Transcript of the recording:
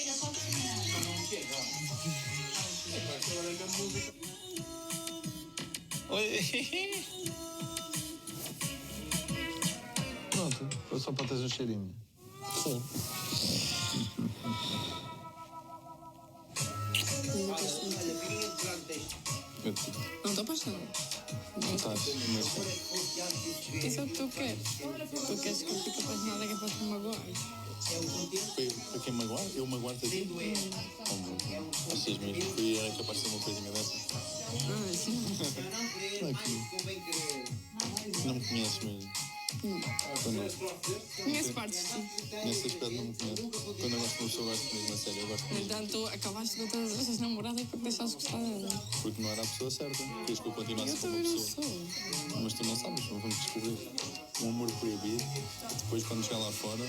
Não chega. Agora é mesmo música. Oi. Pronto, foi só para teres um cheirinho. Sim. Olha, fiquem durante isto. Não estou apaixonada. Estás, mas Isso é o que tu queres. Tu queres que eu fique apaixonada que é para te magoar. Para quem magoar? Eu magoar-te a ti? Achas mesmo que era capaz de ser uma coisinha dessa? Ah, sim. Não me conheces mesmo. Conheço partes de ti. Nesse aspecto não me conheces. Quando eu gosto de uma pessoa, gosto mesmo a sério. Eu gosto No mesmo. entanto, acabaste de ter todas essas namoradas porque deixaste gostar dela. Porque não era a pessoa certa. Queres que eu continuasse Eu com uma também não pessoa? sou. Mas tu não sabes, vamos descobrir. Um amor proibido. Depois, quando chegar lá fora,